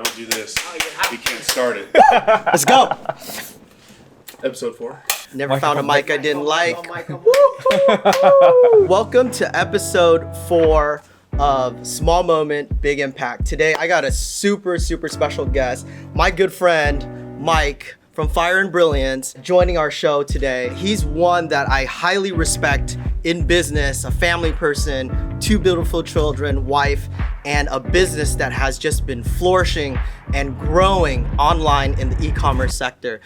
Don't do this. We can't start it. Let's go. Episode 4. Never found a mic I didn't like. Welcome to episode 4 of Small Moment, Big Impact. Today I got a super special guest, my good friend Mike from andBrilliance, joining our show today. He's one that I highly respect in business, a family person, 2 beautiful children, wife, and a business that has just been flourishing and growing online in the e-commerce sector.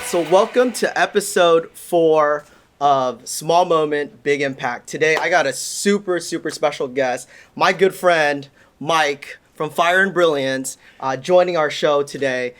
So welcome to episode 4 of Small Moment, Big Impact. Today I got a super special guest, my good friend Mike from andBrilliance, joining our show today.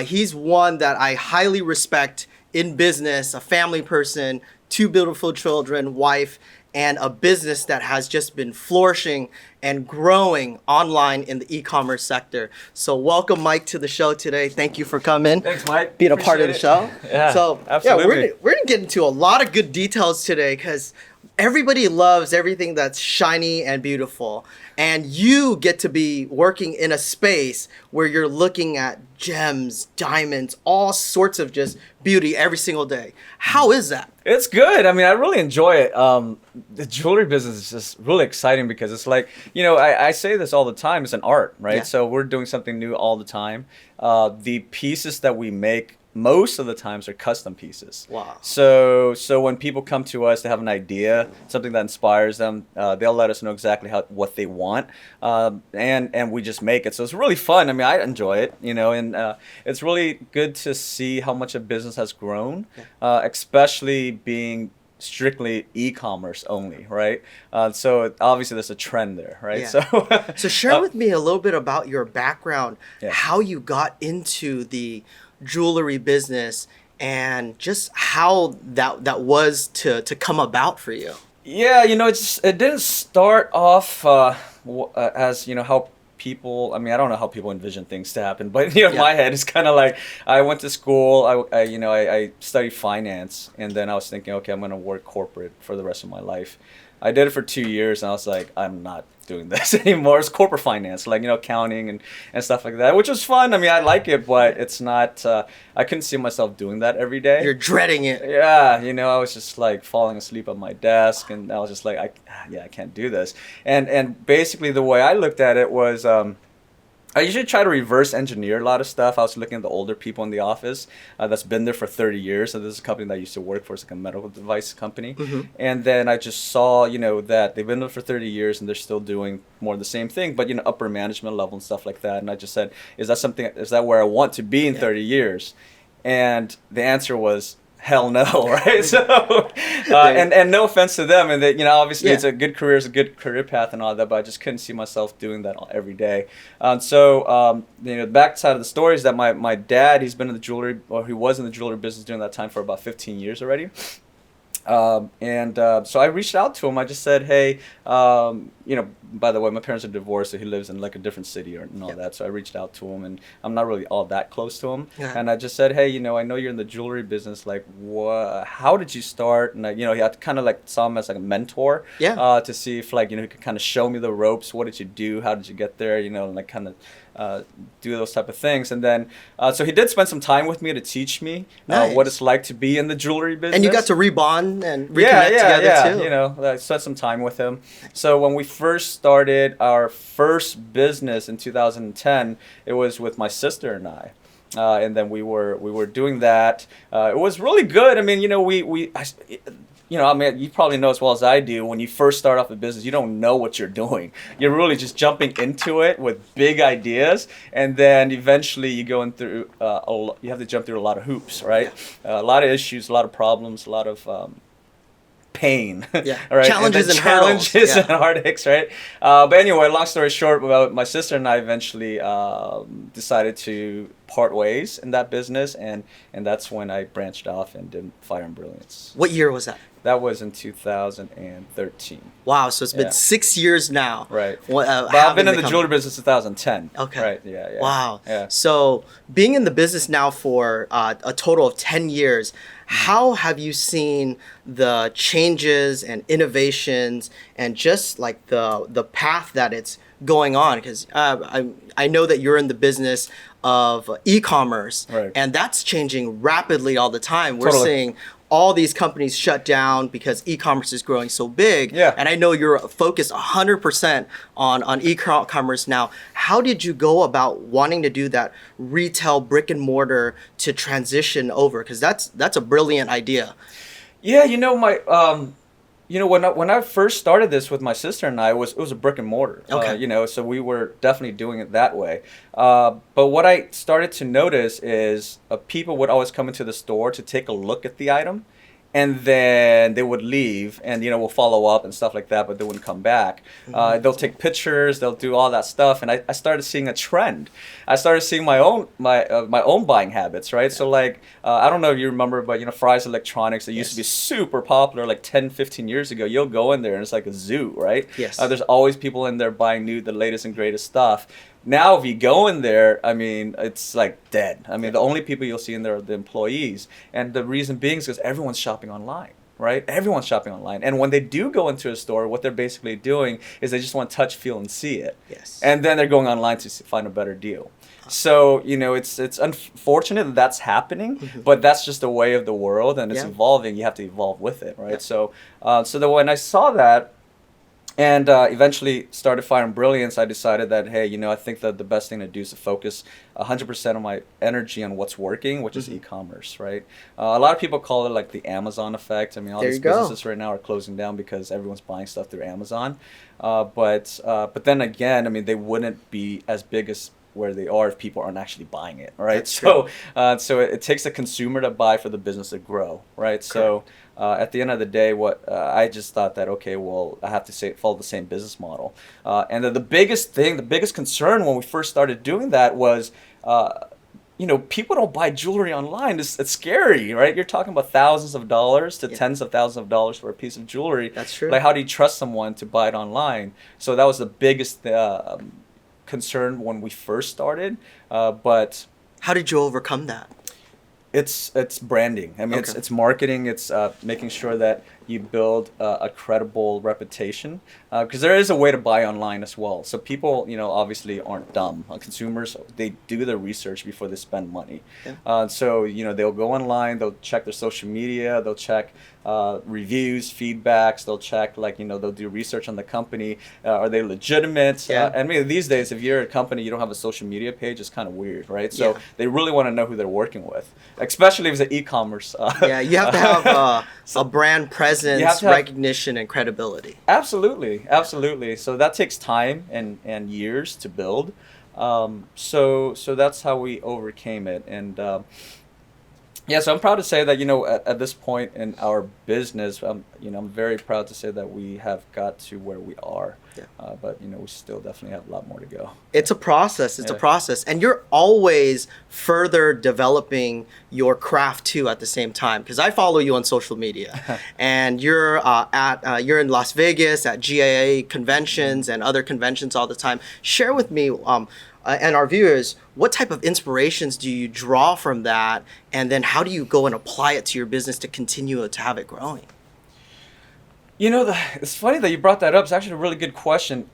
He's one that I highly respect in business, a family person, 2 beautiful children, wife, and a business that has just been flourishing and growing online in the e-commerce sector. So welcome, Mike, to the show today. Thank you for coming. Thanks, Mike. Being a part of the show. Yeah, so absolutely. we're gonna get into a lot of good details today because everybody loves everything that's shiny and beautiful. And you get to be working in a space where you're looking at gems, diamonds, all sorts of just beauty every single day. How is that? It's good. I mean, I really enjoy it. The jewelry business is just really exciting because it's like, I say this all the time, it's an art, right? Yeah. So we're doing something new all the time. The pieces that we make most of the times are custom pieces. Wow. So when people come to us, they have an idea, something that inspires them. They'll let us know exactly what they want, and we just make it. So it's really fun. I mean, I enjoy it, and it's really good to see how much a business has grown, especially being strictly e-commerce only, right? So obviously there's a trend there, right? Yeah. So share with me a little bit about your background, Yeah. how you got into the jewelry business, and just how that was to come about for you. Yeah, it didn't start off as how people. I mean, I don't know how people envision things to happen, but in my head, it's kind of like I went to school. I studied finance, and then I was thinking, okay, I'm gonna work corporate for the rest of my life. I did it for 2 years, and I was like, I'm not doing this anymore. It's corporate finance, like, accounting and stuff like that, which was fun. I mean, I like it, but it's not, I couldn't see myself doing that every day. You're dreading it. Yeah, I was just like falling asleep at my desk, and I was just like, I can't do this. And basically the way I looked at it was, I usually try to reverse engineer a lot of stuff. I was looking at the older people in the office that's been there for 30 years. So this is a company that I used to work for. It's like a medical device company. Mm-hmm. And then I just saw, that they've been there for 30 years and they're still doing more of the same thing, but, upper management level and stuff like that. And I just said, is that where I want to be in 30 years? And the answer was, hell no, right? So, and no offense to them, and that obviously it's a good career, it's a good career path and all that, but I just couldn't see myself doing that every day. The backside of the story is that my dad, he was in the jewelry business during that time for about 15 years already. So I reached out to him. I just said, hey, by the way, my parents are divorced, so he lives in like a different city and all that. So I reached out to him, and I'm not really all that close to him. Yeah. And I just said, hey, I know you're in the jewelry business. Like, how did you start? And he had kind of like saw him as like a mentor. Yeah. To see if he could kind of show me the ropes. What did you do? How did you get there? And like kind of do those type of things. And then so he did spend some time with me to teach me what it's like to be in the jewelry business. And you got to rebond and reconnect together too. I spent some time with him. So when we first started our first business in 2010, it was with my sister and I. And then we were doing that. It was really good. I mean, you probably know as well as I do, when you first start off a business, you don't know what you're doing. You're really just jumping into it with big ideas, and then eventually you go through you have to jump through a lot of hoops, right? A lot of issues, a lot of problems, a lot of pain. Yeah. Right? Challenges and challenges hurdles. and heartaches, right? But anyway, long story short, my sister and I eventually decided to part ways in that business, and that's when I branched off and did andBrilliance. What year was that? That was in 2013. Wow, so it's been 6 years now. Right. But I've been in the jewelry business since 2010. Okay. Right, yeah. Wow. Yeah. So being in the business now for a total of 10 years, How have you seen the changes and innovations and just like the path that it's going on? Because I know that you're in the business of e-commerce, Right. and that's changing rapidly all the time. We're Totally. seeing all these companies shut down because e-commerce is growing so big. Yeah. And I know you're focused 100% on e-commerce now. How did you go about wanting to do that retail brick and mortar to transition over? Because that's a brilliant idea. Yeah, when I first started this with my sister and I, it was a brick and mortar. Okay. So we were definitely doing it that way. But what I started to notice is people would always come into the store to take a look at the item, and then they would leave, and we'll follow up and stuff like that, but they wouldn't come back. They'll take pictures, they'll do all that stuff, and I started seeing a trend. I started seeing my own buying habits, right? So like I don't know if you remember, but Fry's Electronics, it used to be super popular like 10, 15 years ago. You'll go in there and it's like a zoo, right? Yes. There's always people in there buying the latest and greatest stuff. Now, if you go in there, I mean, it's like dead. I mean, the only people you'll see in there are the employees. And the reason being is because everyone's shopping online, right? Everyone's shopping online. And when they do go into a store, what they're basically doing is they just want to touch, feel, and see it. Yes. And then they're going online to find a better deal. So, it's unfortunate that that's happening, but that's just the way of the world, and it's evolving. You have to evolve with it, right? So when I saw that, and eventually started andBrilliance, I decided that, hey, I think that the best thing to do is to focus 100% of my energy on what's working, which is e-commerce, right? A lot of people call it like the Amazon effect. I mean, all these businesses right now are closing down because everyone's buying stuff through Amazon. But then again, I mean, they wouldn't be as big as where they are if people aren't actually buying it, right? So it takes a consumer to buy for the business to grow, right? Correct. So at the end of the day, I just thought that, okay, well, I have to follow the same business model. And the biggest concern when we first started doing that was, people don't buy jewelry online. It's scary, right? You're talking about thousands of dollars to tens of thousands of dollars for a piece of jewelry. That's true. Like, how do you trust someone to buy it online? So that was the biggest concern when we first started, but how did you overcome that? It's branding. I mean, it's marketing. It's making sure that you build a credible reputation, because there is a way to buy online as well. So people, obviously aren't dumb. Consumers, they do their research before they spend money. Yeah. So they'll go online, they'll check their social media, they'll check reviews, feedbacks, they'll check they'll do research on the company. Are they legitimate? Yeah. I mean, these days, if you're a company, you don't have a social media page, it's kind of weird, right? So they really want to know who they're working with, especially if it's an e-commerce. You have to have a brand presence, recognition, and credibility. Absolutely. So that takes time and years to build. So that's how we overcame it. And so I'm proud to say that at this point in our business, I'm very proud to say that we have got to where we are. Yeah. But we still definitely have a lot more to go. It's a process. It's a process, and you're always further developing your craft too at the same time. Because I follow you on social media, and you're you're in Las Vegas at GAA conventions and other conventions all the time. Share with me and our viewers, what type of inspirations do you draw from that, and then how do you go and apply it to your business to continue to have it growing? It's funny that you brought that up. It's actually a really good question.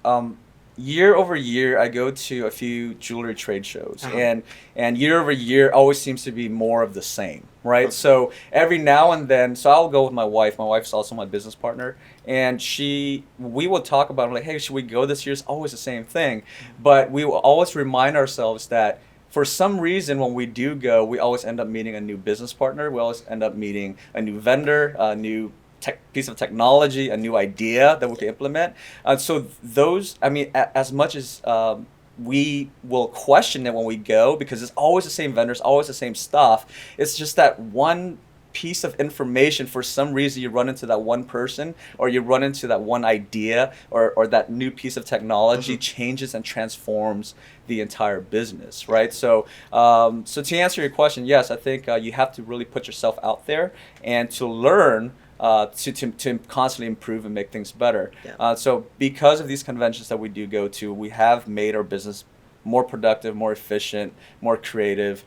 Year over year, I go to a few jewelry trade shows, and year over year always seems to be more of the same, right? Okay. So every now and then, so I'll go with my wife. My wife's also my business partner, and we will talk about it, like, hey, should we go this year? It's always the same thing, but we will always remind ourselves that for some reason, when we do go, we always end up meeting a new business partner. We always end up meeting a new vendor, a new piece of technology, a new idea that we can implement. So those, I mean, as much as we will question it when we go, because it's always the same vendors, always the same stuff. It's just that one piece of information, for some reason you run into that one person, or you run into that one idea, or that new piece of technology changes and transforms the entire business, right? So to answer your question, yes, I think you have to really put yourself out there and to learn to constantly improve and make things better. Yeah. So because of these conventions that we do go to, we have made our business more productive, more efficient, more creative,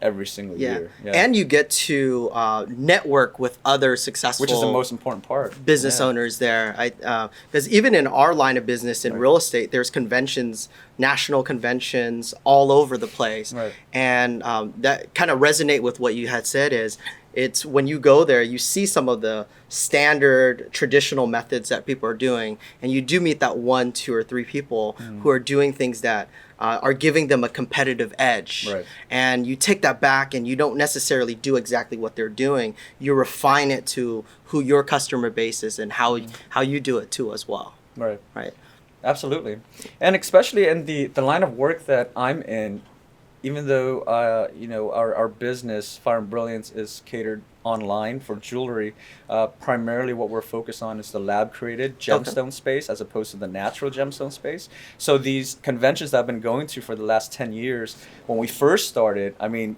every single year. Yeah. And you get to network with other successful, which is the most important part. business owners there. Because even in our line of business in real estate, there's conventions, national conventions all over the place. Right. And that kind of resonate with what you had said is, it's when you go there, you see some of the standard traditional methods that people are doing, and you do meet that 1, 2, or 3 people who are doing things that are giving them a competitive edge. Right. And you take that back and you don't necessarily do exactly what they're doing. You refine it to who your customer base is and how you do it too as well. Right. Right. Absolutely. And especially in the line of work that I'm in, even though our business, Fire and Brilliance, is catered online for jewelry, primarily what we're focused on is the lab created gemstone space as opposed to the natural gemstone space. So these conventions that I've been going to for the last 10 years, when we first started, I mean,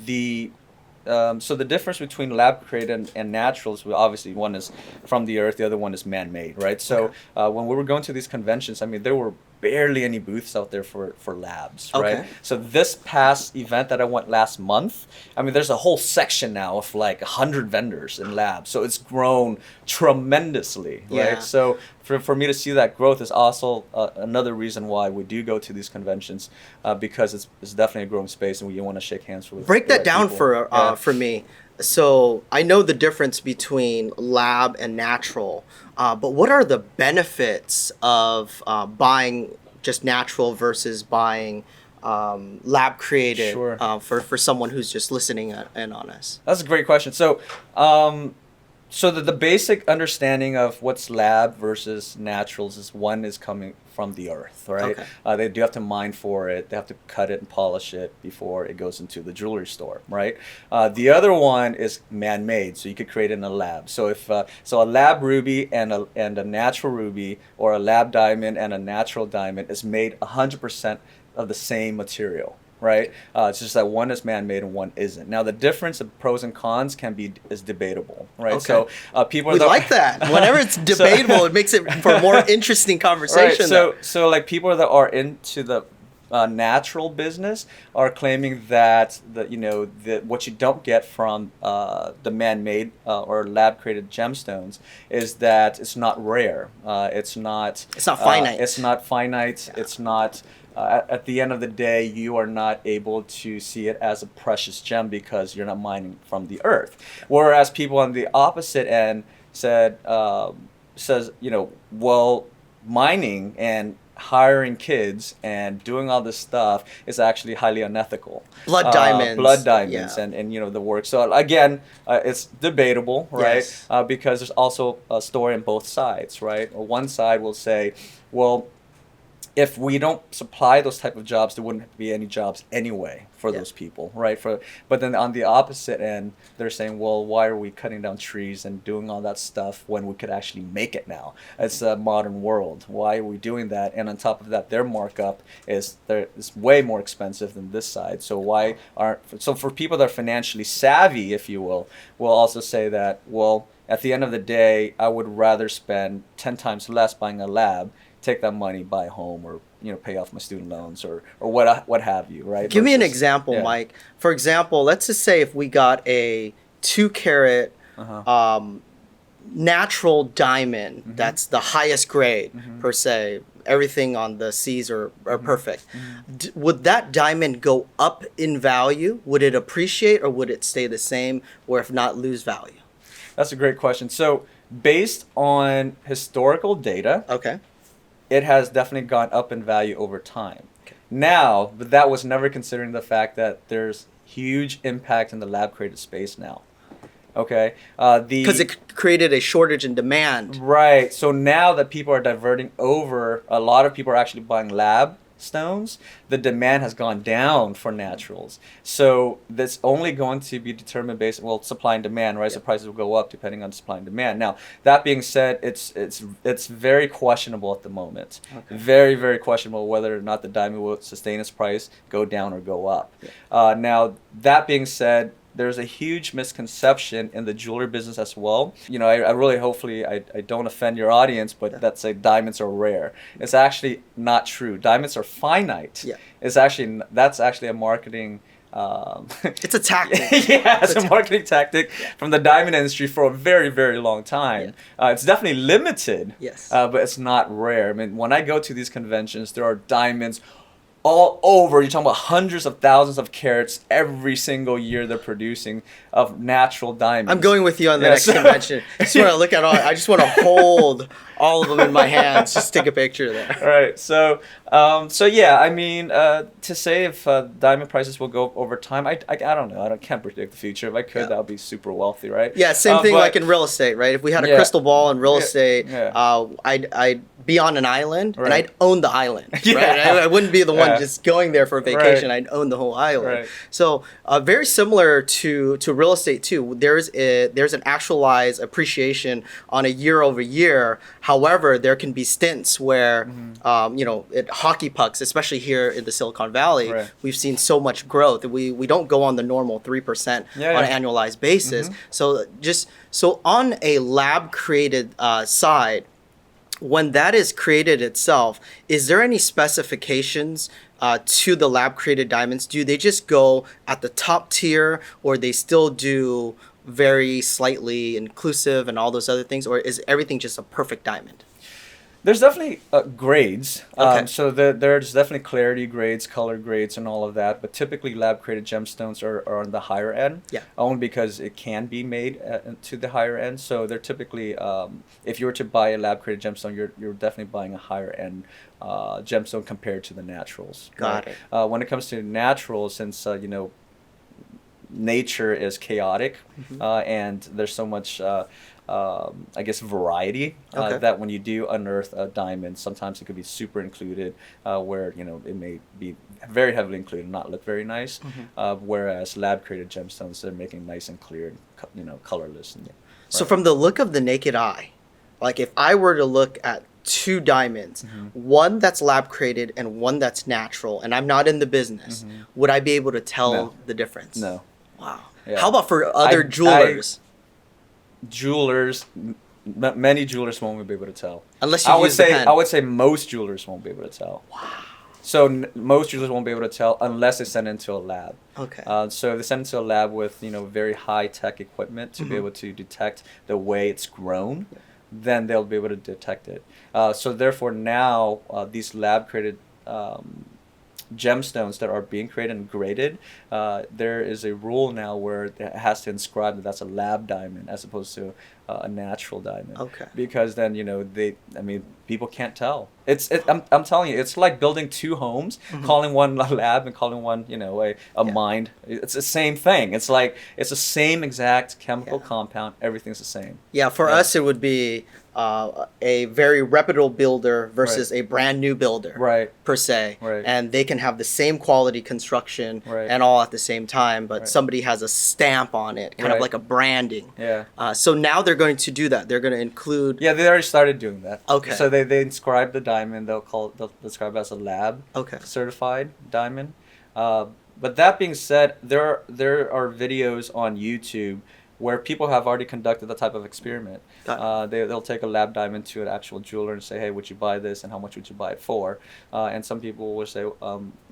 so the difference between lab created and naturals, well, obviously one is from the earth, the other one is man-made, right? So when we were going to these conventions, I mean, there were barely any booths out there for labs, right? Okay. So this past event that I went last month, I mean, there's a whole section now of like 100 vendors in labs. So it's grown tremendously, Yeah. right? So for me to see that growth is also another reason why we do go to these conventions, because it's definitely a growing space and we want to shake hands with. Break that right down people. for me. So I know the difference between lab and natural, but what are the benefits of buying just natural versus buying lab created? Sure. For someone who's just listening in on us. That's a great question. So, so the basic understanding of what's lab versus naturals is one is coming from the earth, right? Okay. They do have to mine for it. They have to cut it and polish it before it goes into the jewelry store, right? The other one is man-made, so you could create it in a lab. So if so, a lab ruby and a natural ruby, or a lab diamond and a natural diamond is made 100% of the same material. Right, it's just that one is man-made and one isn't. Now the difference of pros and cons is debatable, right? Okay. So people We like that. Whenever it's debatable, it makes it for a more interesting conversation. Right. So like people that are into the natural business are claiming that what you don't get from the man-made or lab-created gemstones is that it's not rare. It's not finite. It's not finite. Yeah. It's not. At the end of the day, you are not able to see it as a precious gem because you're not mining from the earth. Whereas people on the opposite end says, well, mining and hiring kids and doing all this stuff is actually highly unethical. Blood diamonds. Yeah. and the work. So again, it's debatable, right? Yes. Because there's also a story on both sides, right? One side will say, well, if we don't supply those type of jobs, there wouldn't be any jobs anyway for those people, right? But then on the opposite end, they're saying, well, why are we cutting down trees and doing all that stuff when we could actually make it now? It's a modern world. Why are we doing that? And on top of that, their markup is way more expensive than this side. So for people that are financially savvy, if you will also say that, well, at the end of the day, I would rather spend 10 times less buying a lab, take that money, buy a home, or pay off my student loans, or what have you, right? Give me an example, Mike. For example, let's just say if we got a 2-carat natural diamond, that's the highest grade per se. Everything on the C's are perfect. Would that diamond go up in value? Would it appreciate, or would it stay the same, or if not, lose value? That's a great question. So based on historical data, it has definitely gone up in value over time. Now, but that was never considering the fact that there's huge impact in the lab created space now. Because it created a shortage in demand. Right. So now that people are diverting over, a lot of people are actually buying lab stones, the demand has gone down for naturals. So that's only going to be determined based on supply and demand, right? So prices will go up depending on supply and demand. Now, that being said, it's very questionable at the moment. Very, very questionable whether or not the diamond will sustain its price, go down or go up. Now, that being said, there's a huge misconception in the jewelry business as well. I really, hopefully, I don't offend your audience, but that say diamonds are rare. It's actually not true. Diamonds are finite. That's actually a marketing It's a tactic. Yeah, it's a marketing tactic from the diamond industry for a very, very long time. It's definitely limited, Yes. but it's not rare. I mean, when I go to these conventions, there are diamonds all over. You're talking about hundreds of thousands of carats every single year they're producing of natural diamonds. I'm going with you on the next convention. I just want to look at all. I just want to hold all of them in my hands. Just take a picture there. Right. So, yeah. I mean, to say if diamond prices will go up over time, I don't know. I can't predict the future. If I could, that would be super wealthy, right? Yeah. Same thing like in real estate, right? If we had a crystal ball in real estate, I'd be on an island and I'd own the island. Right? I wouldn't be the one just going there for vacation. I'd own the whole island. Right. So very similar to real estate too. There's an actualized appreciation on a year over year. However, there can be stints where it hockey pucks, especially here in the Silicon Valley. Right. We've seen so much growth. We don't go on the normal 3% on an annualized basis. So on a lab created side, when that is created itself, is there any specifications to the lab created diamonds? Do they just go at the top tier, or they still do very slightly inclusive and all those other things, or is everything just a perfect diamond? There's definitely grades. Okay. So there's definitely clarity grades, color grades, and all of that. But typically, lab-created gemstones are on the higher end. Yeah. Only because it can be made to the higher end. So they're typically, if you were to buy a lab-created gemstone, you're definitely buying a higher end gemstone compared to the naturals. Got it. When it comes to naturals, since nature is chaotic, and there's so much. I guess variety that when you do unearth a diamond, sometimes it could be super included, where it may be very heavily included, not look very nice. Whereas lab created gemstones, they're making nice and clear, and colorless. And, So from the look of the naked eye, like if I were to look at two diamonds, one that's lab created and one that's natural, and I'm not in the business, would I be able to tell the difference? No. Wow. Yeah. How about for other jewelers? Many jewelers won't be able to tell. Unless you use the pen. I would say most jewelers won't be able to tell. Wow. So most jewelers won't be able to tell unless they send it into a lab. Okay. So if they send it to a lab with very high tech equipment to be able to detect the way it's grown, then they'll be able to detect it. So therefore now these lab created gemstones that are being created and graded, there is a rule now where it has to inscribe that that's a lab diamond as opposed to a natural diamond. Okay. Because then people can't tell. I'm telling you, it's like building two homes, calling one a lab and calling one a mine. It's the same thing. It's like it's the same exact chemical compound. Everything's the same. Yeah, for us it would be a very reputable builder versus a brand new builder, per se, and they can have the same quality construction and all at the same time, but somebody has a stamp on it, kind of like a branding. So now they're going to do that. They're going to include. Yeah, they already started doing that. Okay. So they inscribe the diamond. They'll describe it as a lab certified diamond. But that being said, there are videos on YouTube where people have already conducted that type of experiment. They'll take a lab diamond to an actual jeweler and say, hey, would you buy this and how much would you buy it for? And some people will say,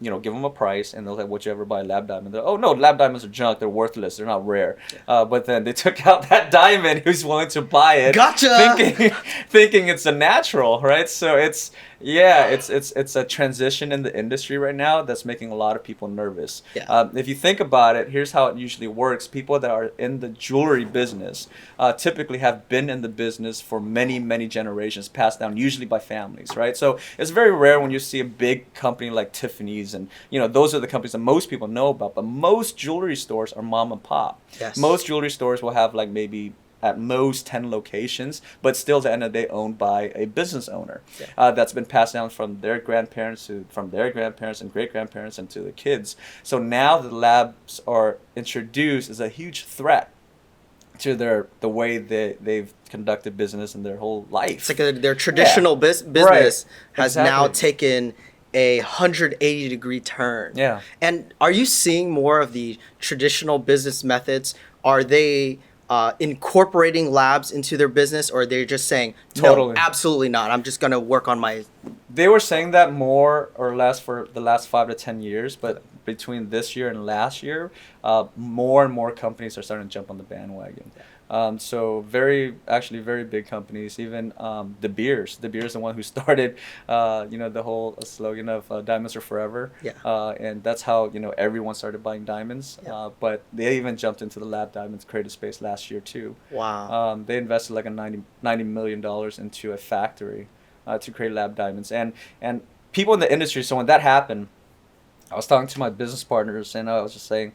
give them a price, and they'll say, would you ever buy a lab diamond? They're, oh, no, lab diamonds are junk. They're worthless. They're not rare. But then they took out that diamond who's willing to buy it. Gotcha! Thinking it's a natural, right? So it's a transition in the industry right now that's making a lot of people nervous. If you think about it, here's how it usually works. People that are in the jewelry business typically have been in the business for many, many generations, passed down usually by families, right? So it's very rare when you see a big company like Tiffany's, and those are the companies that most people know about, but most jewelry stores are mom and pop. Most jewelry stores will have like maybe at most 10 locations, but still at the end of the day owned by a business owner that's been passed down from their grandparents from their grandparents and great-grandparents and to the kids. So now the labs are introduced as a huge threat to the way they've conducted business in their whole life. It's like their traditional business has now taken a 180-degree turn. And are you seeing more of the traditional business methods? Are they incorporating labs into their business, or they're just saying, no, absolutely not, I'm just going to work on my... They were saying that more or less for the last 5 to 10 years, but between this year and last year, more and more companies are starting to jump on the bandwagon. So actually very big companies, even De Beers. De Beers is the one who started, the whole slogan of diamonds are forever. And that's how, everyone started buying diamonds. But they even jumped into the lab diamonds creative space last year too. Wow. They invested like $90 million into a factory to create lab diamonds. And people in the industry, so when that happened, I was talking to my business partners and I was just saying,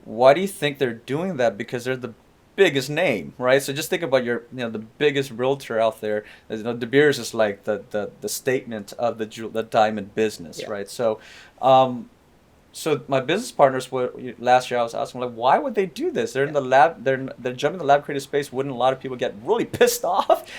why do you think they're doing that? Because they're the biggest name, right? So just think about the biggest realtor out there. De Beers is like the statement of the diamond business, right? So, so my business partners last year I was asking like, why would they do this? They're in the lab, they're jumping in the lab creative space. Wouldn't a lot of people get really pissed off?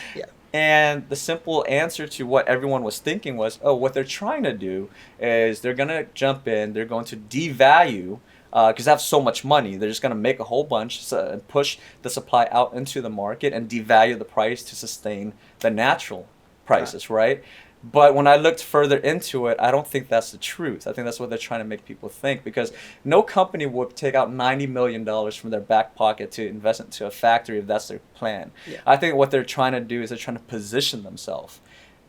And the simple answer to what everyone was thinking was, what they're trying to do is they're gonna jump in, they're going to devalue. Because they have so much money, they're just going to make a whole bunch and push the supply out into the market and devalue the price to sustain the natural prices, right? But when I looked further into it, I don't think that's the truth. I think that's what they're trying to make people think, because no company would take out $90 million from their back pocket to invest into a factory if that's their plan. I think what they're trying to do is they're trying to position themselves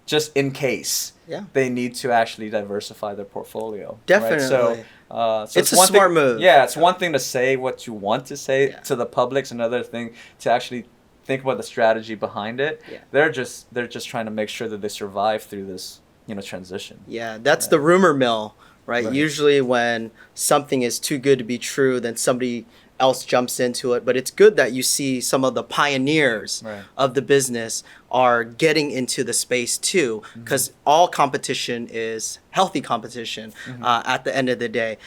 just in case they need to actually diversify their portfolio. Definitely. Right? So it's a smart move. Yeah, it's one thing to say what you want to say to the public. It's another thing to actually think about the strategy behind it. They're just trying to make sure that they survive through this transition. That's the rumor mill, right? Usually when something is too good to be true, then somebody else jumps into it. But it's good that you see some of the pioneers of the business are getting into the space too, because all competition is healthy competition at the end of the day.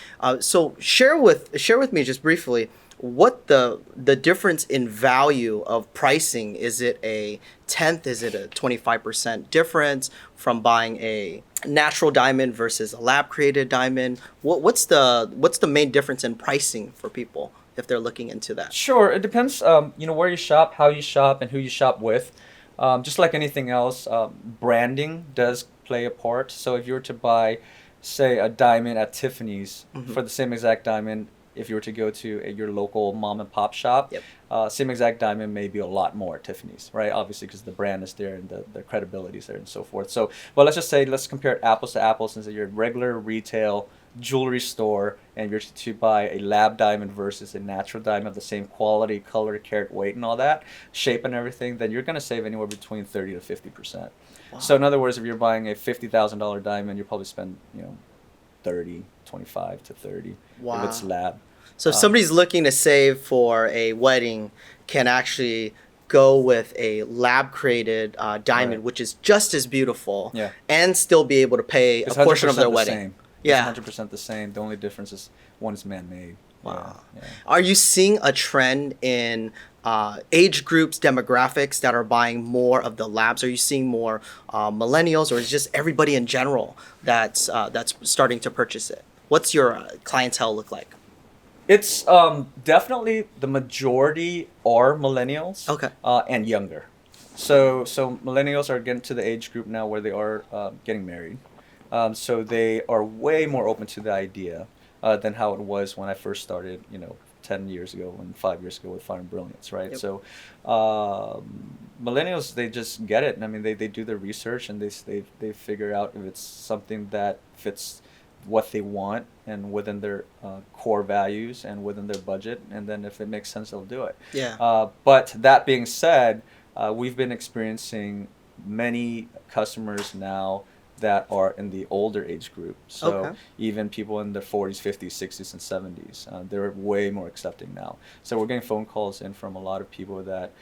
So share with me just briefly what the difference in value of pricing. Is it a 10th? Is it a 25% difference from buying a natural diamond versus a lab created diamond? What's the main difference in pricing for people if they're looking into that? Sure, it depends. Where you shop, how you shop, and who you shop with. Just like anything else, branding does play a part. So if you were to buy, say, a diamond at Tiffany's for the same exact diamond, if you were to go to your local mom and pop shop, same exact diamond may be a lot more at Tiffany's, right? Obviously, because the brand is there and the credibility is there and so forth. So, well, let's compare apples to apples, since you're a regular retail jewelry store and you're to buy a lab diamond versus a natural diamond of the same quality, color, carat, weight, and all that, shape and everything, then you're going to save anywhere between 30 to 50%. So in other words, if you're buying a $50,000 diamond, you'll probably spend 25 to 30 if it's lab. So if somebody's looking to save for a wedding, can actually go with a lab created diamond, which is just as beautiful, and still be able to pay a portion of their wedding. It's 100% the same. The only difference is one is man-made. Wow. Are you seeing a trend in age groups, demographics that are buying more of the labs? Are you seeing more millennials, or is it just everybody in general that's starting to purchase it? What's your clientele look like? It's definitely the majority are millennials and younger. So millennials are getting to the age group now where they are getting married. So they are way more open to the idea than how it was when I first started, 10 years ago and 5 years ago with andBrilliance, right? So millennials, they just get it. I mean, they do their research and they figure out if it's something that fits what they want and within their core values and within their budget, and then if it makes sense, they'll do it. But that being said, we've been experiencing many customers now that are in the older age group. So even people in their 40s, 50s, 60s, and 70s, they're way more accepting now. So we're getting phone calls in from a lot of people that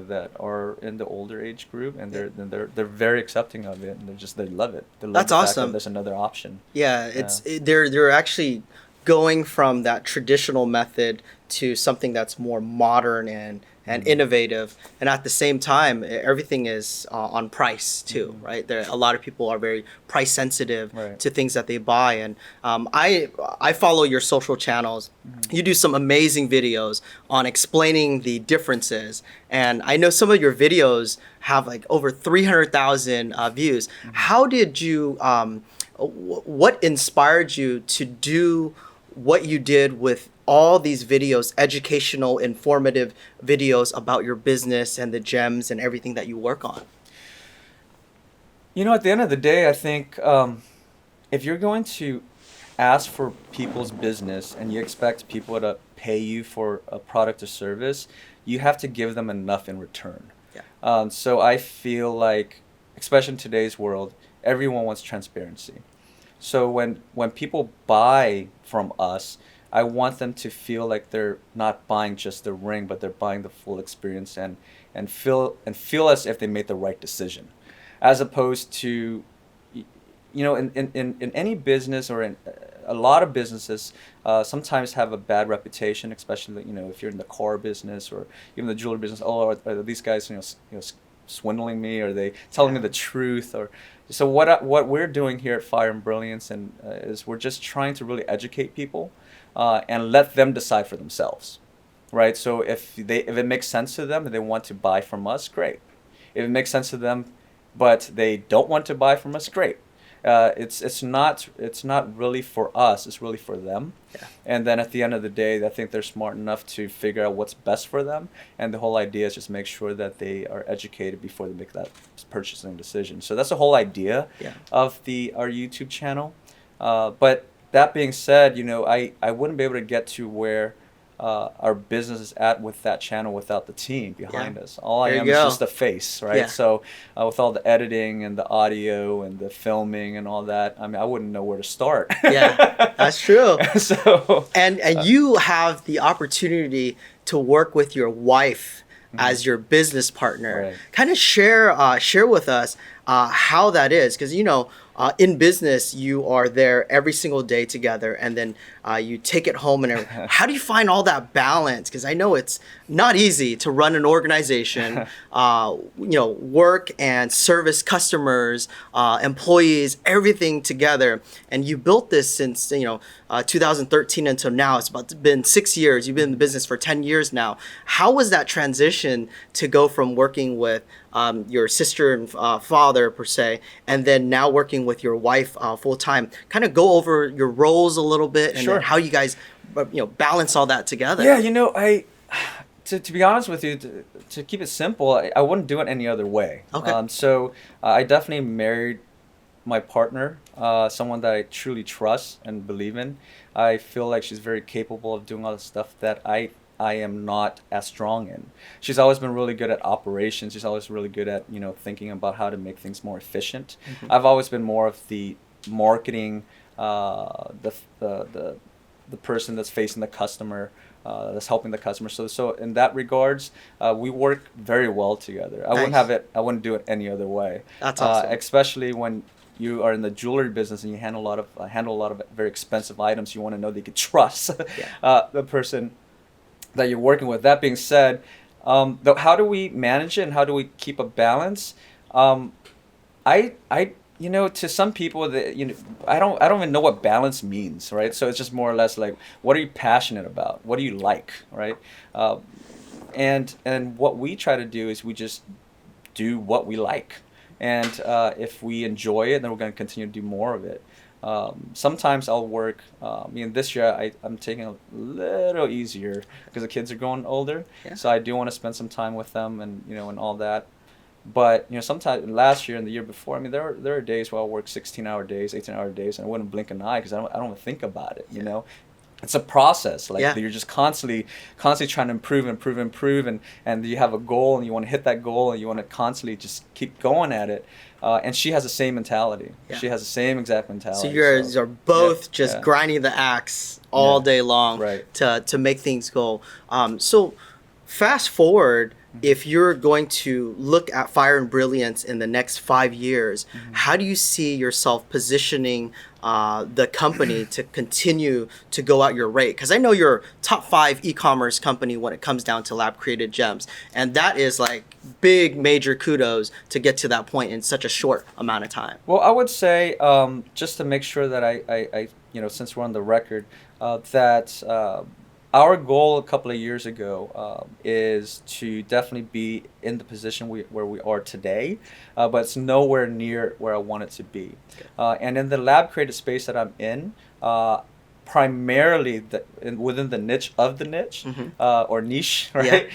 that are in the older age group, and they're very accepting of it, and they love it. They love That's the fact awesome. that there's another option. They're actually going from that traditional method to something that's more modern and innovative, and at the same time everything is on price too, right? A lot of people are very price sensitive to things that they buy, and I follow your social channels. You do some amazing videos on explaining the differences, and I know some of your videos have like over 300,000 views. How did you what inspired you to do what you did with all these videos, educational, informative videos about your business and the gems and everything that you work on? You know, at the end of the day, I think if you're going to ask for people's business and you expect people to pay you for a product or service, you have to give them enough in return. Yeah. So I feel like, especially in today's world, everyone wants transparency. So when people buy from us, I want them to feel like they're not buying just the ring, but they're buying the full experience and feel as if they made the right decision, as opposed to, you know, in any business or in a lot of businesses sometimes have a bad reputation, especially, you know, if you're in the car business or even the jewelry business. Oh, are these guys, swindling me? Are they telling me the truth? Or so what we're doing here at Fire and Brilliance and is we're just trying to really educate people and let them decide for themselves, right? So if it makes sense to them and they want to buy from us, great. If it makes sense to them, but they don't want to buy from us, great. It's not really for us. It's really for them. Yeah. And then at the end of the day, I think they're smart enough to figure out what's best for them. And the whole idea is just make sure that they are educated before they make that purchasing decision. So that's the whole idea of our YouTube channel. But that being said, you know, I wouldn't be able to get to where our business is at with that channel without the team behind us. All I am is just the face, right? Yeah. So with all the editing and the audio and the filming and all that, I mean, I wouldn't know where to start. Yeah, that's true. So and you have the opportunity to work with your wife as your business partner. Right. Kind of share with us how that is, because you know, in business you are there every single day together, and then you take it home and everything. How do you find all that balance? Because I know it's not easy to run an organization, work and service customers, employees, everything together. And you built this since 2013 until now. It's been 6 years. You've been in the business for 10 years now. How was that transition to go from working with your sister and father per se, and then now working with your wife full time? Kind of go over your roles a little bit and then how you guys balance all that together. Yeah, you know, to be honest with you, to keep it simple, I wouldn't do it any other way. Okay. So I definitely married my partner, someone that I truly trust and believe in. I feel like she's very capable of doing all the stuff that I am not as strong in. She's always been really good at operations. She's always really good at, thinking about how to make things more efficient. Mm-hmm. I've always been more of the marketing, the person that's facing the customer, that's helping the customer. So in that regards, we work very well together. I wouldn't do it any other way. That's awesome. Especially when you are in the jewelry business and you handle a lot of very expensive items. You want to know that you can trust the person that you're working with. That being said, how do we manage it and how do we keep a balance? To some people, I don't even know what balance means, right? So it's just more or less like, what are you passionate about? What do you like, right? And what we try to do is we just do what we like, and if we enjoy it, then we're going to continue to do more of it. Sometimes I'll work. This year I'm taking a little easier because the kids are growing older. Yeah. So I do want to spend some time with them, and and all that. But sometimes last year and the year before, there are days where I'll work 16-hour days, 18-hour days, and I wouldn't blink an eye because I don't think about it. It's a process. You're just constantly trying to improve, and you have a goal and you want to hit that goal and you want to constantly just keep going at it. And she has the same mentality. Yeah. She has the same exact mentality. So you guys are both grinding the axe all day long to make things go. So fast forward, if you're going to look at Fire and Brilliance in the next 5 years, how do you see yourself positioning the company to continue to go out your rate? Because I know you're top 5 e-commerce company when it comes down to lab created gems, and that is like big major kudos to get to that point in such a short amount of time. Well, I would say just to make sure that I since we're on the record, that our goal a couple of years ago is to definitely be in the position where we are today, but it's nowhere near where I want it to be. And in the lab created space that I'm in, primarily within the niche of the niche, or niche, right,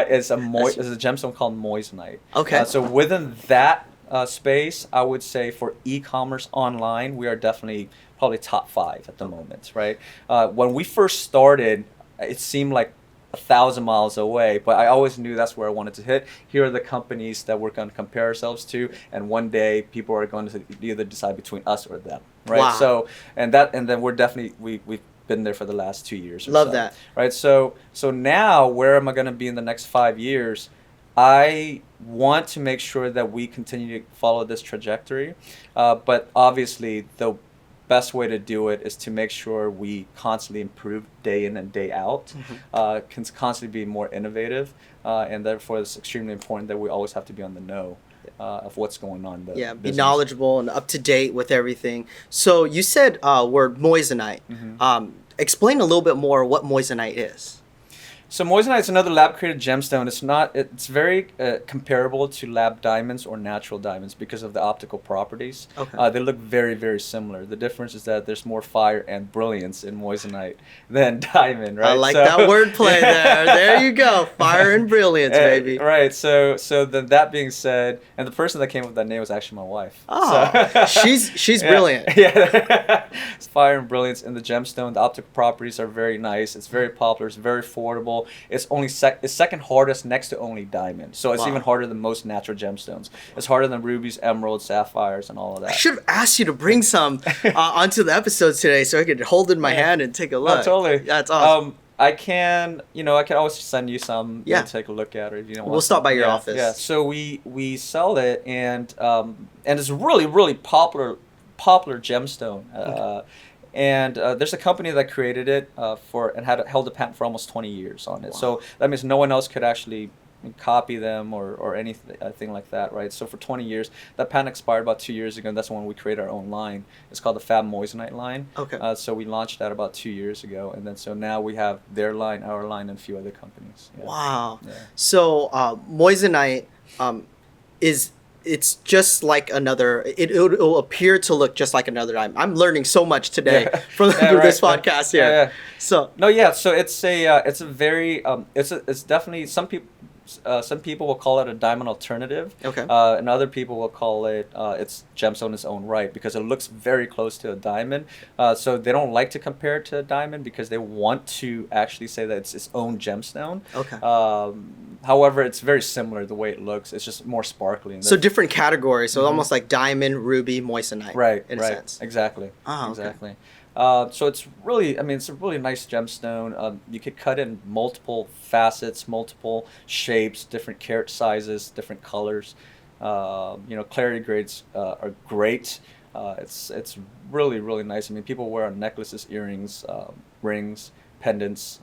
is a gemstone called Moissanite. Okay. So within that space, I would say for e-commerce online, we are definitely probably top 5 at the moment, right? When we first started, it seemed like 1,000 miles away, but I always knew that's where I wanted to hit. Here are the companies that we're going to compare ourselves to, and one day people are going to either decide between us or them, right? Wow. So, and then we're definitely we've been there for the last 2 years. Or Love so, that. right? So now, where am I going to be in the next 5 years? I want to make sure that we continue to follow this trajectory, but obviously the best way to do it is to make sure we constantly improve day in and day out, can constantly be more innovative, and therefore it's extremely important that we always have to be on the know of what's going on. Be knowledgeable and up to date with everything. So you said word Moissanite. Explain a little bit more what Moissanite is. So Moissanite is another lab-created gemstone. It's very comparable to lab diamonds or natural diamonds because of the optical properties. Okay. They look very, very similar. The difference is that there's more fire and brilliance in Moissanite than diamond, right? I like that wordplay there. There you go. Fire and brilliance, baby. Right. So then that being said, and the person that came up with that name was actually my wife. Oh, so, she's brilliant. Yeah. Fire and brilliance in the gemstone. The optical properties are very nice. It's very popular. It's very affordable. It's only it's second hardest next to only diamond. So it's even harder than most natural gemstones. It's harder than rubies, emeralds, sapphires, and all of that. I should have asked you to bring some onto the episodes today so I could hold it in my hand and take a look. Oh, totally. That's awesome. I can always send you some to take a look at, or if you don't want. We'll stop by your office. Yeah. So we sell it, and it's a really, really popular gemstone. Okay. And there's a company that created it and held a patent for almost 20 years on it. Wow. So that means no one else could actually copy them or anything like that, right? So for 20 years, that patent expired about 2 years ago, and that's when we created our own line. It's called the Fab Moissanite line. Okay. So we launched that about 2 years ago, and then so now we have their line, our line, and a few other companies. Yeah. Wow. Yeah. So Moissanite it's just like another. It'll appear to look just like another diamond. I'm learning so much today from this podcast here. Yeah. So So it's a very it's definitely some people will call it a diamond alternative. Okay. And other people will call it it's gemstone in its own right because it looks very close to a diamond. So they don't like to compare it to a diamond because they want to actually say that it's its own gemstone. Okay. However, it's very similar the way it looks. It's just more sparkly. So different categories. So almost like diamond, ruby, moissanite. Right. In a sense. Exactly. Oh, exactly. So it's a really nice gemstone. You could cut in multiple facets, multiple shapes, different carat sizes, different colors. Clarity grades are great. It's really, really nice. I mean, people wear on necklaces, earrings, rings, pendants,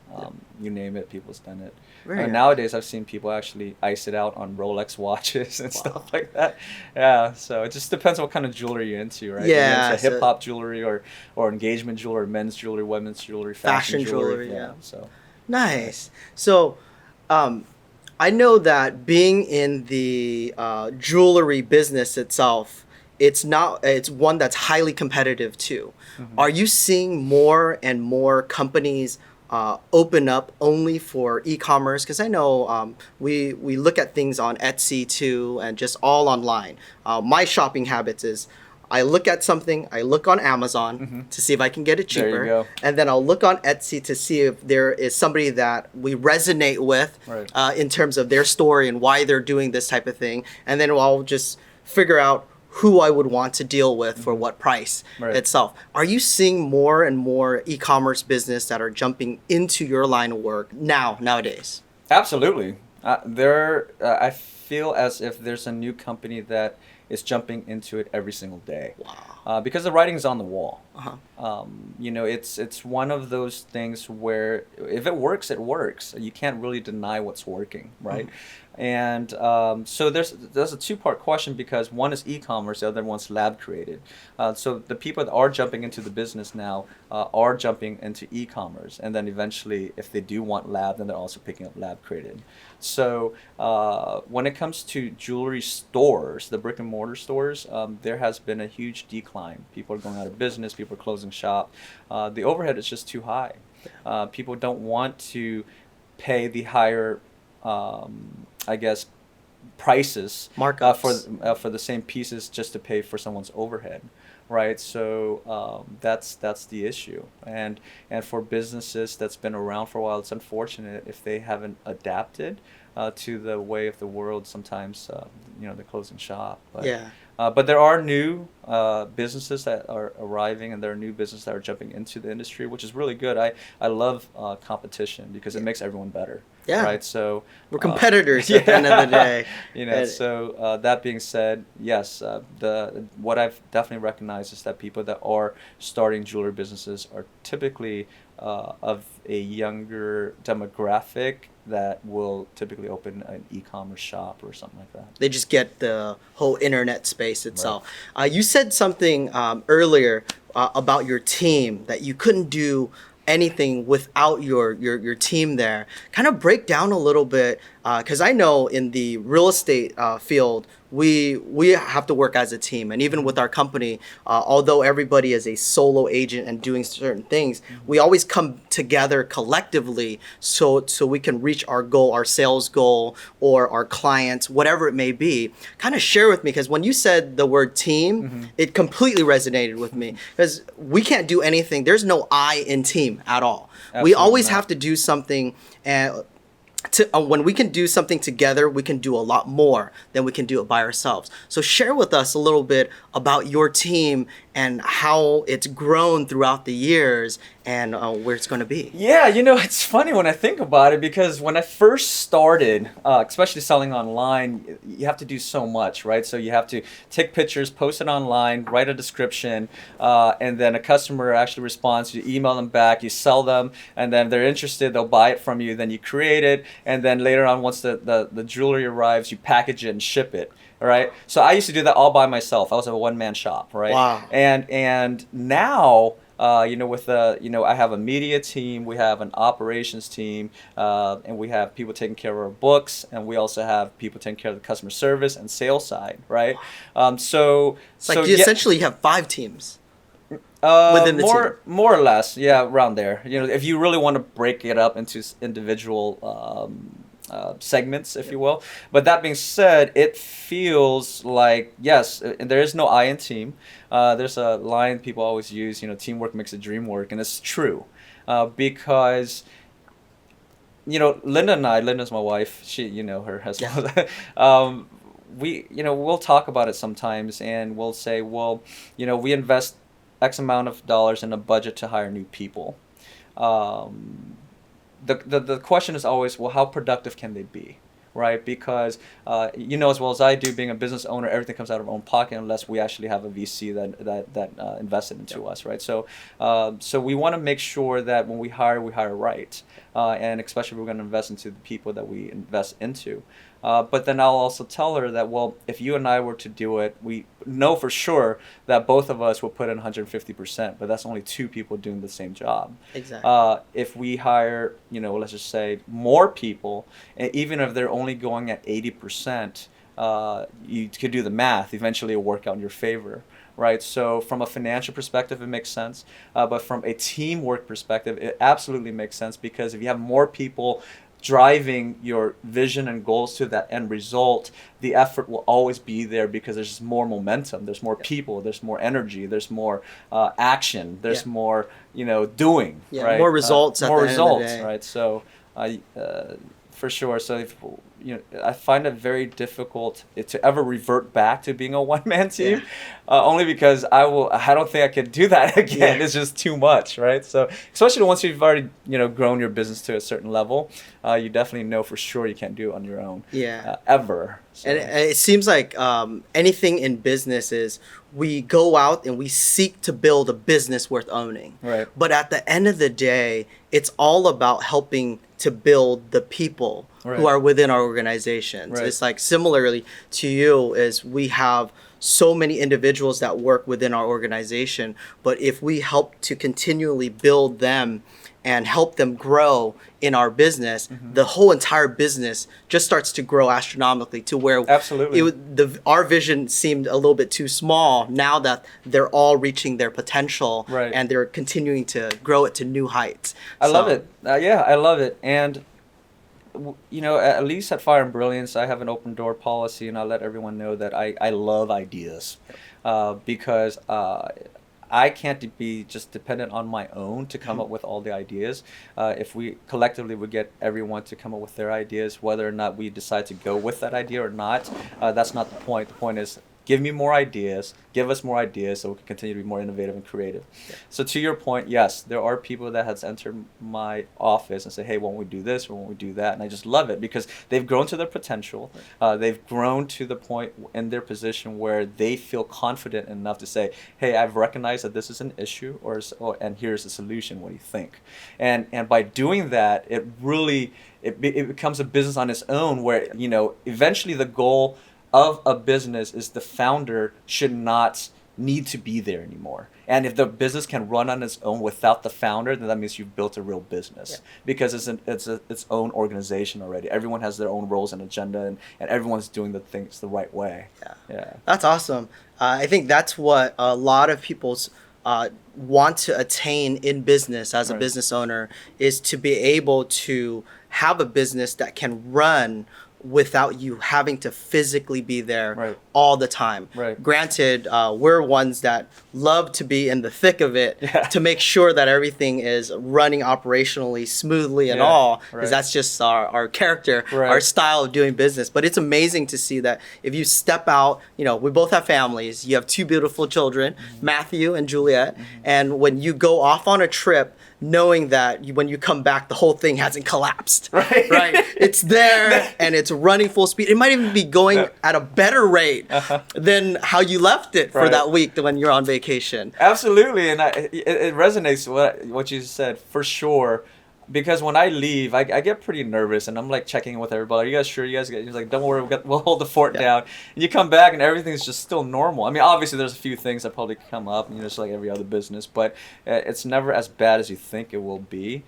you name it, people's done it. Nowadays, I've seen people actually ice it out on Rolex watches and stuff like that. Yeah, so it just depends on what kind of jewelry you're into, right? Yeah. You're into hip-hop jewelry or engagement jewelry, men's jewelry, women's jewelry, fashion jewelry. Yeah. So nice. So I know that being in the jewelry business itself, it's one that's highly competitive too. Mm-hmm. Are you seeing more and more companies open up only for e-commerce? Because I know we look at things on Etsy too and just all online. My shopping habits is I look at something, I look on Amazon to see if I can get it cheaper. There you go. And then I'll look on Etsy to see if there is somebody that we resonate with in terms of their story and why they're doing this type of thing. And then I'll just figure out who I would want to deal with for what price itself. Are you seeing more and more e-commerce business that are jumping into your line of work nowadays? Absolutely. I feel as if there's a new company that is jumping into it every single day. Wow. Because the writing's on the wall. Uh-huh. It's one of those things where if it works, it works. You can't really deny what's working, right? And so there's a two-part question, because one is e-commerce, the other one's lab created. So the people that are jumping into the business now are jumping into e-commerce, and then eventually, if they do want lab, then they're also picking up lab created. So when it comes to jewelry stores, the brick and mortar stores, there has been a huge decline. People are going out of business. People are closing shop. The overhead is just too high. People don't want to pay the higher, I guess, prices Markups. for the same pieces just to pay for someone's overhead, right? So that's the issue, and for businesses that's been around for a while, it's unfortunate if they haven't adapted to the way of the world. Sometimes they're closing shop. But, Yeah. But there are new businesses that are arriving, and there are new businesses that are jumping into the industry, which is really good. I love competition because it makes everyone better. Yeah. Right. So We're competitors at the end of the day. So that being said, yes, what I've definitely recognized is that people that are starting jewelry businesses are typically of a younger demographic that will typically open an e-commerce shop or something like that. They just get the whole internet space itself. Right. You said something earlier about your team, that you couldn't do anything without your team there. Kind of break down a little bit, because I know in the real estate field, we have to work as a team, and even with our company, although everybody is a solo agent and doing certain things, we always come together collectively so we can reach our goal, our sales goal, or our clients, whatever it may be. Kind of share with me, because when you said the word team, it completely resonated with me, because we can't do anything. There's no I in team at all. Absolutely we always not. have to do something, and when we can do something together, we can do a lot more than we can do it by ourselves. So share with us a little bit about your team and how it's grown throughout the years, and where it's going to be. Yeah, it's funny when I think about it, because when I first started, especially selling online, you have to do so much, right? So you have to take pictures, post it online, write a description, and then a customer actually responds. You email them back, you sell them, and then if they're interested, they'll buy it from you. Then you create it, and then later on, once the jewelry arrives, you package it and ship it. All right. So I used to do that all by myself. I was a one-man shop, right? Wow. And now, with I have a media team, we have an operations team, and we have people taking care of our books, and we also have people taking care of the customer service and sales side, right? So It's like you essentially have 5 teams within the team. More or less, yeah, around there. If you really want to break it up into individual segments, if you will. But that being said, it feels like, yes, and there is no I in team. There's a line people always use, teamwork makes the dream work, and it's true. Because, Linda's my wife, she, her as well. We'll talk about it sometimes, and we'll say, well, we invest X amount of dollars in a budget to hire new people. The question is always, well, how productive can they be, right? Because as well as I do, being a business owner, everything comes out of our own pocket unless we actually have a VC that invested into us, right? So we want to make sure that when we hire right, and especially if we're going to invest into the people that we invest into. But then I'll also tell her that, well, if you and I were to do it, we know for sure that both of us will put in 150%, but that's only 2 people doing the same job. Exactly. If we hire, let's just say more people, and even if they're only going at 80%, you could do the math. Eventually it'll work out in your favor. Right, so from a financial perspective, it makes sense. But from a teamwork perspective, it absolutely makes sense, because if you have more people driving your vision and goals to that end result, the effort will always be there, because there's just more momentum, there's more people, there's more energy, there's more action, there's more doing, right? More results. More at the results, end of the day. right? So For sure. So if I find it very difficult to ever revert back to being a one-man team, only because I don't think I could do that again. It's just too much, right? So especially once you've already grown your business to a certain level, you definitely know for sure you can't do it on your own. Ever. So. And it seems like anything in business is we go out and we seek to build a business worth owning. Right. But at the end of the day, it's all about helping to build the people who are within our organizations. Right. It's like similarly to you is we have so many individuals that work within our organization, but if we help to continually build them and help them grow in our business, the whole entire business just starts to grow astronomically to where our vision seemed a little bit too small now that they're all reaching their potential and they're continuing to grow it to new heights. I love it. I love it. And at least at Fire and Brilliance, I have an open door policy, and I let everyone know that I love ideas because I can't be just dependent on my own to come up with all the ideas. If we collectively would get everyone to come up with their ideas, whether or not we decide to go with that idea or not, that's not the point. The point is, give me more ideas, give us more ideas so we can continue to be more innovative and creative. So to your point, yes, there are people that has entered my office and say, hey, won't we do this or won't we do that? And I just love it because they've grown to their potential. They've grown to the point in their position where they feel confident enough to say, hey, I've recognized that this is an issue and here's the solution. What do you think? And by doing that, it really, it becomes a business on its own where, eventually the goal of a business is the founder should not need to be there anymore. And if the business can run on its own without the founder, then that means you've built a real business because it's its own organization already. Everyone has their own roles and agenda, and everyone's doing the things the right way. Yeah. That's awesome. I think that's what a lot of people's want to attain in business as a business owner is to be able to have a business that can run without you having to physically be there all the time. Granted, we're ones that love to be in the thick of it to make sure that everything is running operationally smoothly and all, because that's just our character, our style of doing business. But it's amazing to see that if you step out, we both have families. You have two beautiful children, Matthew and Juliet, and when you go off on a trip, knowing that when you come back, the whole thing hasn't collapsed, right? It's there and it's running full speed. It might even be going at a better rate than how you left it for that week when you're on vacation. Absolutely, and it resonates with what you said for sure. Because when I leave, I get pretty nervous, and I'm like checking in with everybody. Are you guys sure? You guys get? He's like, don't worry, we'll hold the fort down. And you come back, and everything's just still normal. I mean, obviously, there's a few things that probably come up, just like every other business, but it's never as bad as you think it will be.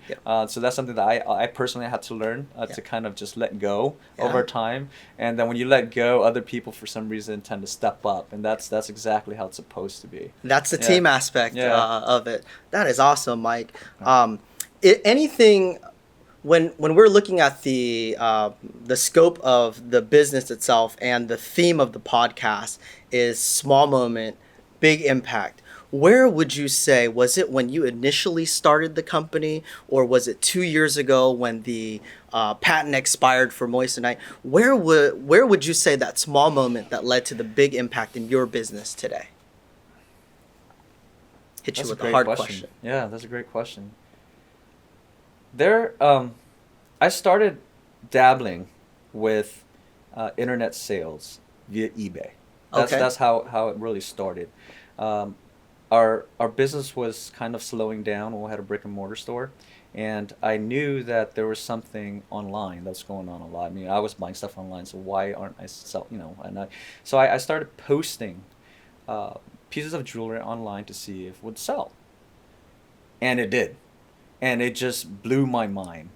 So that's something that I personally had to learn to kind of just let go over time. And then when you let go, other people for some reason tend to step up, and that's exactly how it's supposed to be. That's the team aspect of it. That is awesome, Mike. Anything when we're looking at the scope of the business itself and the theme of the podcast is small moment, big impact. Where would you say, was it when you initially started the company, or was it 2 years ago when the patent expired for Moissanite? Where would you say that small moment that led to the big impact in your business today? Hit you with a hard question. Yeah, that's a great question. I started dabbling with internet sales via eBay. That's how it really started. Our business was kind of slowing down when we had a brick and mortar store, and I knew that there was something online that's going on a lot. I mean, I was buying stuff online, so why aren't I So I started posting pieces of jewelry online to see if it would sell, and it did. And it just blew my mind.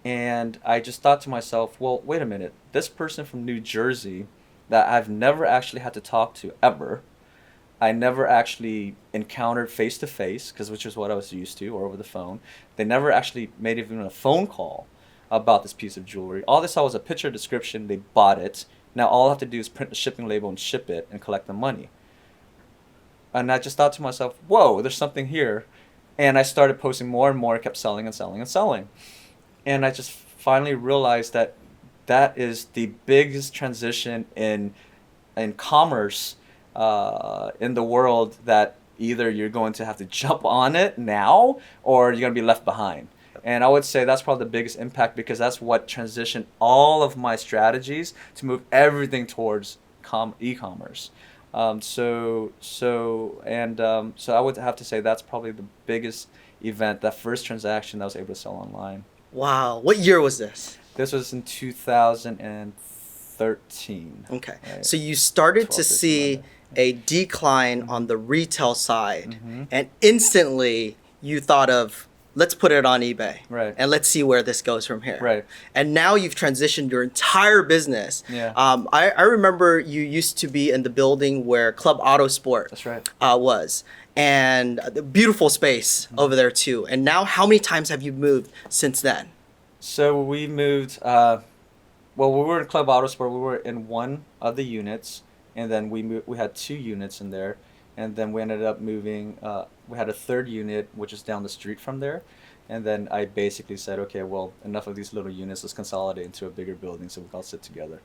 And I just thought to myself, well, wait a minute. This person from New Jersey that I've never actually had to talk to ever, I never actually encountered face-to-face, which is what I was used to, or over the phone. They never actually made even a phone call about this piece of jewelry. All they saw was a picture description. They bought it. Now all I have to do is print the shipping label and ship it and collect the money. And I just thought to myself, whoa, there's something here. And I started posting more and more, kept selling and selling and selling. And I just finally realized that that is the biggest transition in commerce in the world, that either you're going to have to jump on it now or you're going to be left behind. And I would say that's probably the biggest impact, because that's what transitioned all of my strategies to move everything towards e-commerce. So I would have to say that's probably the biggest event, that first transaction that I was able to sell online. Wow. What year was this? This was in 2013. Okay. Right? So you started 12, to 13, see around a decline on the retail side, Mhm. and instantly you thought of, let's put it on eBay. Right. And let's see where this goes from here. Right. And now you've transitioned your entire business. Yeah. I remember you used to be in the building where Club Autosport That's right. was. And the beautiful space over there too. And now how many times have you moved since then? So we moved, well, we were in Club Autosport, we were in one of the units, and then we had 2 units in there, and then we ended up moving, we had a 3rd unit, which is down the street from there, and then I basically said, okay, well, enough of these little units, let's consolidate into a bigger building so we can all sit together.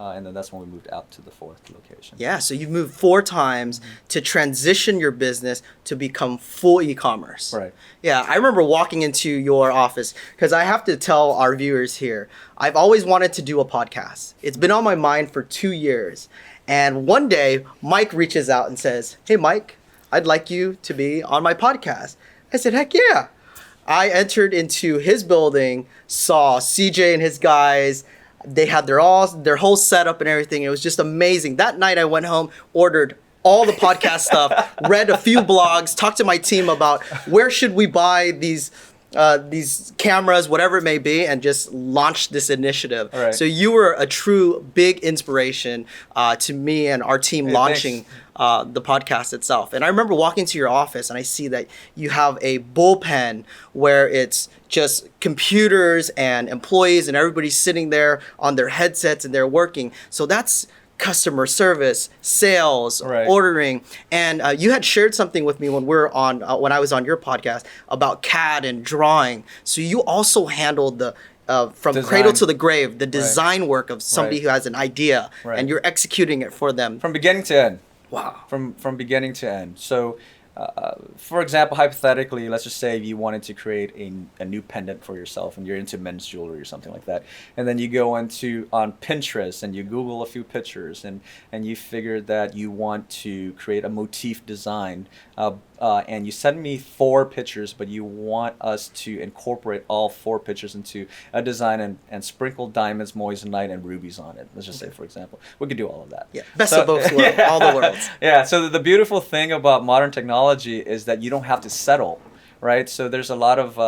And then that's when we moved out to the 4th location. Yeah, so you've moved 4 times to transition your business to become full e-commerce. Right. Yeah, I remember walking into your office, because I have to tell our viewers here, I've always wanted to do a podcast. It's been on my mind for 2 years. And one day, Mike reaches out and says, hey, Mike, I'd like you to be on my podcast. I said, heck yeah. I entered into his building, saw CJ and his guys. They had their whole setup and everything. It was just amazing. That night I went home, ordered all the podcast stuff, read a few blogs, talked to my team about where should we buy these cameras, whatever it may be, and just launched this initiative. All right. So you were a true big inspiration to me and our team launching the podcast itself. And I remember walking to your office and I see that you have a bullpen where it's just computers and employees and everybody's sitting there on their headsets and they're working. So that's customer service, sales, Right. ordering, and you had shared something with me when when I was on your podcast about CAD and drawing. So you also handled the from Design. cradle to the grave, the design work of somebody Right. who has an idea, Right. and you're executing it for them. From beginning to end. Wow. From beginning to end. So, for example, hypothetically, let's just say you wanted to create a new pendant for yourself, and you're into men's jewelry or something like that, and then you go on Pinterest and you Google a few pictures, and you figure that you want to create a motif design, and you send me 4 pictures, but you want us to incorporate all 4 pictures into a design and sprinkle diamonds, moissanite, and rubies on it. Let's just say, for example, we could do all of that. Yeah, best of both worlds, all the worlds. Yeah, so the beautiful thing about modern technology is that you don't have to settle, right? So there's a lot of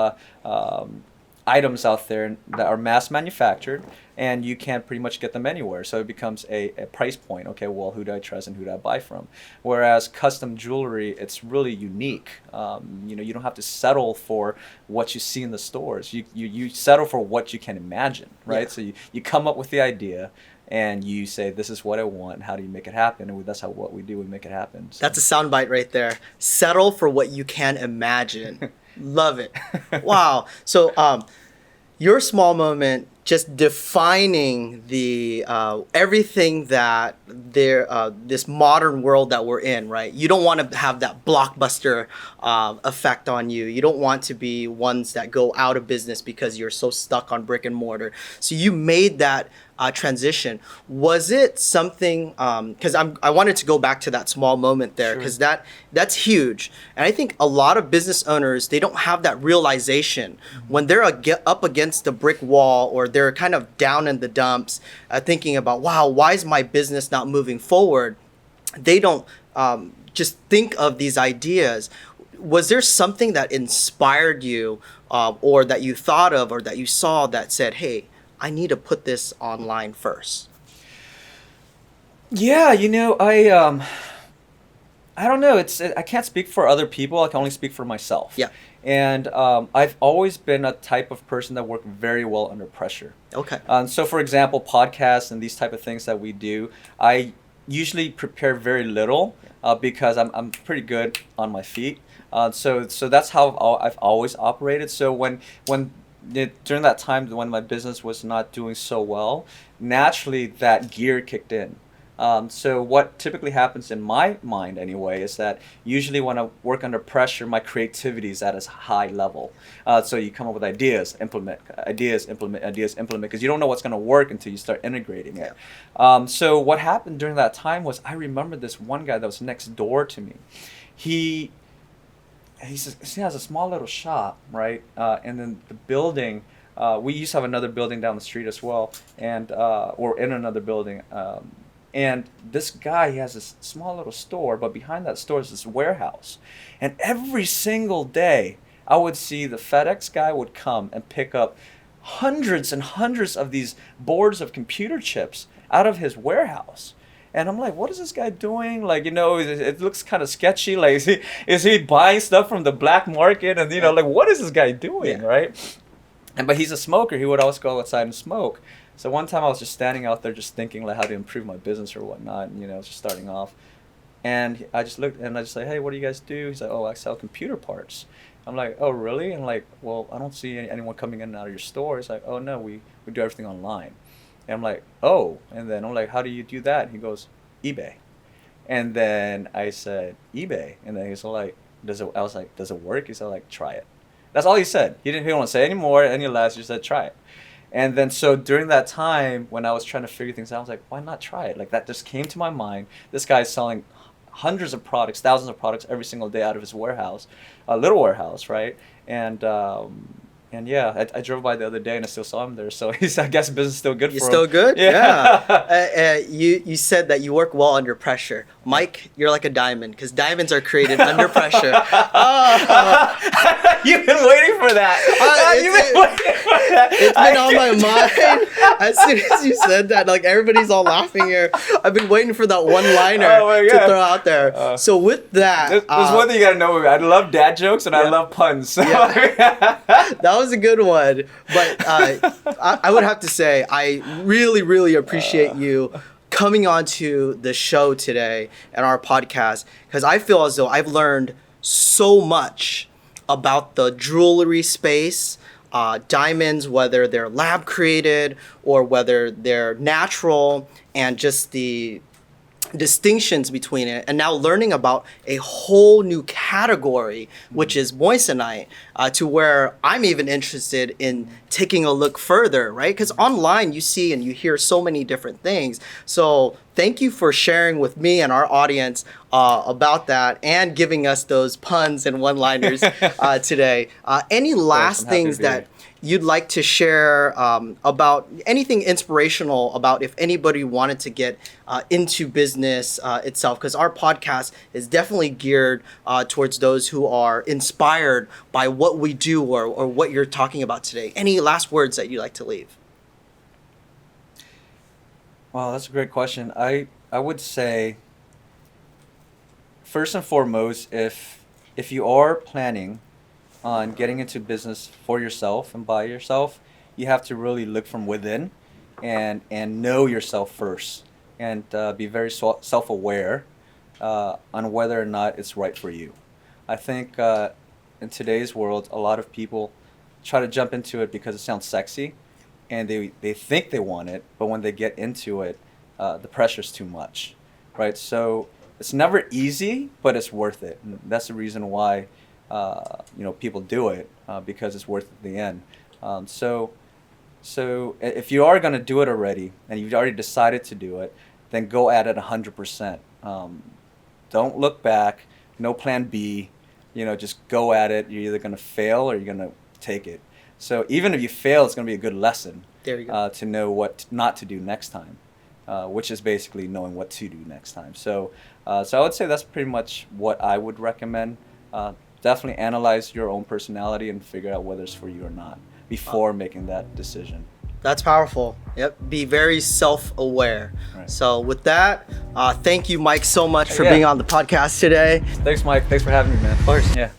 items out there that are mass manufactured, and you can't pretty much get them anywhere. So it becomes a price point. Okay, well, who do I trust and who do I buy from? Whereas custom jewelry, it's really unique. You don't have to settle for what you see in the stores. You settle for what you can imagine, right? Yeah. So you come up with the idea, and you say, this is what I want, and how do you make it happen? And that's what we do, we make it happen. So. That's a soundbite right there. Settle for what you can imagine. Love it. Wow. So your small moment, just defining the everything that this modern world that we're in, right? You don't want to have that blockbuster effect on you. You don't want to be ones that go out of business because you're so stuck on brick and mortar. So you made that transition. Was it something, because I wanted to go back to that small moment there, because that's huge. And I think a lot of business owners, they don't have that realization when they're up against the brick wall, or they're kind of down in the dumps, thinking about, wow, why is my business not moving forward? They don't just think of these ideas. Was there something that inspired you, or that you thought of, or that you saw that said, hey, I need to put this online first? Yeah, I don't know. I can't speak for other people. I can only speak for myself. Yeah. And I've always been a type of person that worked very well under pressure. Okay. So, for example, podcasts and these type of things that we do, I usually prepare very little because I'm pretty good on my feet. So that's how I've always operated. So when during that time when my business was not doing so well, naturally that gear kicked in. So what typically happens in my mind anyway is that usually when I work under pressure, my creativity is at a high level. So you come up with ideas, implement, because you don't know what's going to work until you start integrating it. So what happened during that time was I remember this one guy that was next door to me. He has a small little shop, right? And then the building, we used to have another building down the street as well, and or in another building. And this guy, he has this small little store, but behind that store is this warehouse. And every single day, I would see the FedEx guy would come and pick up hundreds and hundreds of these boards of computer chips out of his warehouse. And I'm like, what is this guy doing? Like, it looks kind of sketchy. Like, is he buying stuff from the black market? And, like, what is this guy doing, right? But he's a smoker. He would always go outside and smoke. So one time I was just standing out there just thinking like how to improve my business or whatnot, and just starting off. And I just looked and I just like, hey, what do you guys do? He's like, oh, I sell computer parts. I'm like, oh, really? And like, well, I don't see anyone coming in and out of your store. He's like, oh, no, we do everything online. And I'm like, oh. And then I'm like, how do you do that? And he goes, eBay. And then I said, eBay. And then he's like, I was like, does it work? He said, like, try it. That's all he said. He didn't want to say any more, any less. He said, try it. And then so during that time when I was trying to figure things out, I was like, why not try it? Like that just came to my mind. This guy's selling hundreds of products, thousands of products every single day out of his warehouse, a little warehouse, right? And yeah, I drove by the other day and I still saw him there. So I guess business is still good for him. You're still good? Yeah. You said that you work well under pressure. Mike, you're like a diamond because diamonds are created under pressure. You've been waiting for that. You've been waiting for that. It's been on my mind. As soon as you said that, like everybody's all laughing here. I've been waiting for that one-liner to throw out there. So with that, there's one thing you gotta know. I love dad jokes and I love puns. So. That was a good one. But I would have to say I really, really appreciate you coming onto the show today and our podcast because I feel as though I've learned so much about the jewelry space, diamonds, whether they're lab created or whether they're natural, and just the distinctions between it, and now learning about a whole new category, which is Moissanite, to where I'm even interested in taking a look further, right? Because online you see and you hear so many different things. So thank you for sharing with me and our audience about that and giving us those puns and one-liners today. Any last things that you'd like to share about anything inspirational about if anybody wanted to get into business itself? Because our podcast is definitely geared towards those who are inspired by what we do or what you're talking about today. Any last words that you'd like to leave? Wow, that's a great question. I would say, first and foremost, if you are planning on getting into business for yourself and by yourself, you have to really look from within and know yourself first and be very self-aware on whether or not it's right for you. I think in today's world, a lot of people try to jump into it because it sounds sexy and they think they want it, but when they get into it, the pressure's too much, right? So it's never easy, but it's worth it. And that's the reason why people do it because it's worth it at the end. So if you are going to do it already and you've already decided to do it, then go at it 100%. Don't look back. No plan B. Just go at it. You're either going to fail or you're going to take it. So even if you fail, it's going to be a good lesson there you go. To know what not to do next time, which is basically knowing what to do next time. So I would say that's pretty much what I would recommend. Definitely analyze your own personality and figure out whether it's for you or not before making that decision. That's powerful. Yep. Be very self-aware. Right. So with that, thank you, Mike, so much for being on the podcast today. Thanks, Mike. Thanks for having me, man. Of course. Yeah.